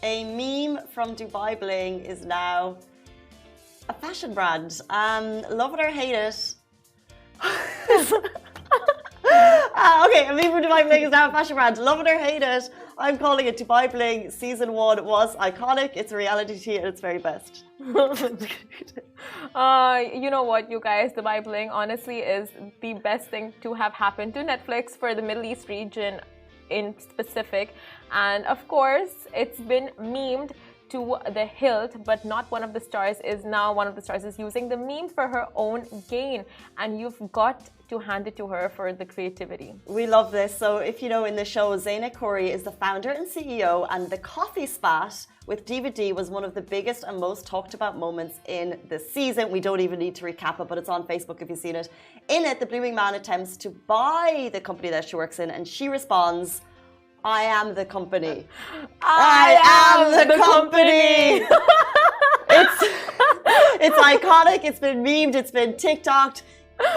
A meme from Dubai Bling is now a fashion brand. Love it or hate it. Okay, a meme from Dubai Bling is now a fashion brand. Love it or hate it. I'm calling it Dubai Bling. Season 1 was iconic. It's a reality TV at its very best. You know what, you guys, Dubai Bling honestly is the best thing to have happened to Netflix for the Middle East region in specific. And of course, it's been memed to the hilt, but not one of the stars is now one of the stars is using the meme for her own gain. And you've got to hand it to her for the creativity. We love this. So if you know, in the show, Zaina Khoury is the founder and CEO, and the coffee spat with DVD was one of the biggest and most talked about moments in the season. We don't even need to recap it, but it's on Facebook if you've seen it. In it, the blooming man attempts to buy the company that she works in, and she responds, I am the company. I am the company. It's iconic. It's been memed. It's been TikToked.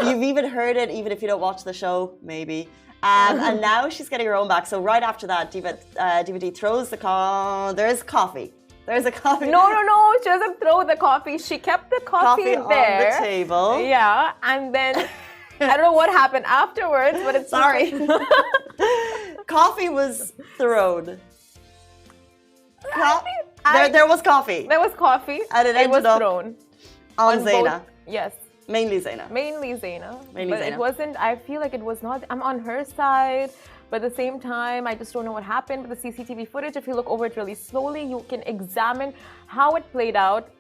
You've even heard it, even if you don't watch the show, maybe. And now she's getting her own back. So right after that, DVD throws the there is coffee. There's a coffee. No. She doesn't throw the coffee. She kept the coffee there. On the table. Yeah, and then I don't know what happened afterwards, but it's sorry. Coffee was thrown. There was coffee. There was coffee. And it was thrown on Zaina. Yes. Mainly Zaina. But it wasn't, I feel like it was not, I'm on her side, but at the same time, I just don't know what happened. But the CCTV footage, if you look over it really slowly, you can examine how it played out,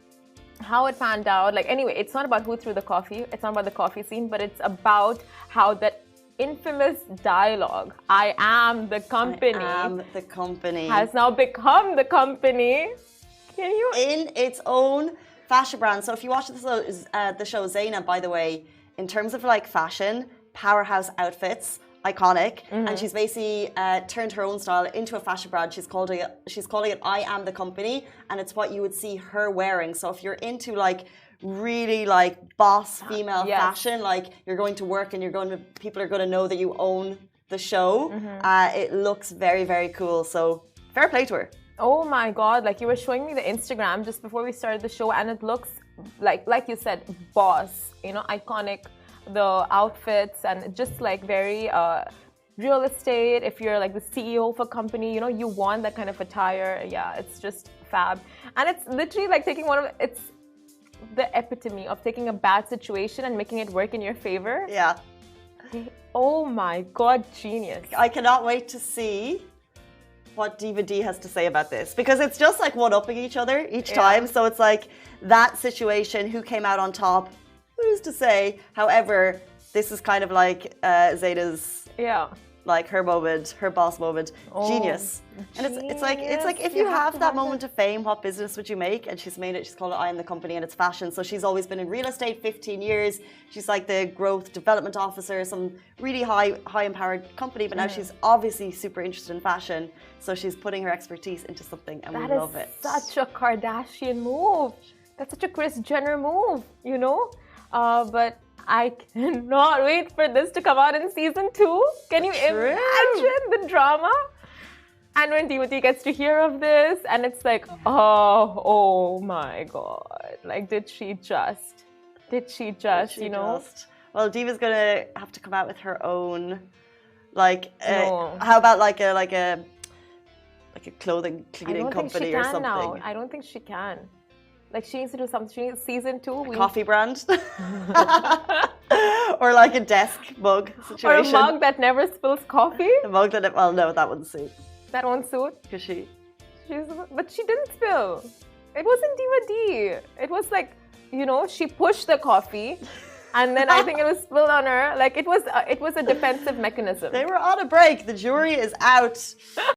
how it panned out. Like, anyway, it's not about who threw the coffee. It's not about the coffee scene, but it's about how that infamous dialogue, I am the company. I am the company. Has now become the company. Can you? In its own fashion brand. So if you watch the show Zaina, by the way, in terms of like fashion, powerhouse outfits, iconic, and she's basically turned her own style into a fashion brand. She's calling it I Am the Company, and it's what you would see her wearing. So if you're into like really like boss female fashion, like you're going to work and people are going to know that you own the show. It looks very, very cool. So fair play to her. Oh my God, like you were showing me the Instagram just before we started the show, and it looks like you said, boss, you know, iconic, the outfits, and just like very real estate. If you're like the CEO of a company, you know, you want that kind of attire. Yeah, it's just fab. And it's literally like it's the epitome of taking a bad situation and making it work in your favor. Yeah. Oh my God, genius. I cannot wait to see what DVD has to say about this, because it's just like one-upping each other each time. So it's like that situation, who came out on top, who's to say? However, this is kind of like Zayda's, like her moment, her boss moment. Genius. And it's like if you have that moment of fame, what business would you make? And she's made it. She's called it I Am the Company, and it's fashion. So she's always been in real estate, 15 years. She's like the growth development officer, some really high empowered company, but now she's obviously super interested in fashion. So she's putting her expertise into something, and we love it. That is such a Kardashian move. That's such a Kris Jenner move, you know? But I cannot wait for this to come out in season 2. Can you imagine the drama? And when Timothy gets to hear of this, and it's like, oh my God. Like, did she just, you know? Well, Diva's gonna have to come out with her own, like, how about like a clothing cleaning company or something? Now. I don't think she can. Like, she needs to do something. She needs season 2. Coffee brand? Or like a desk mug situation. Or a mug that never spills coffee. A mug that, well, no, that wouldn't suit. That won't suit? Because but she didn't spill. It wasn't Diva D. It was like, you know, she pushed the coffee, and then I think it was spilled on her. Like, it was a defensive mechanism. They were on a break. The jury is out.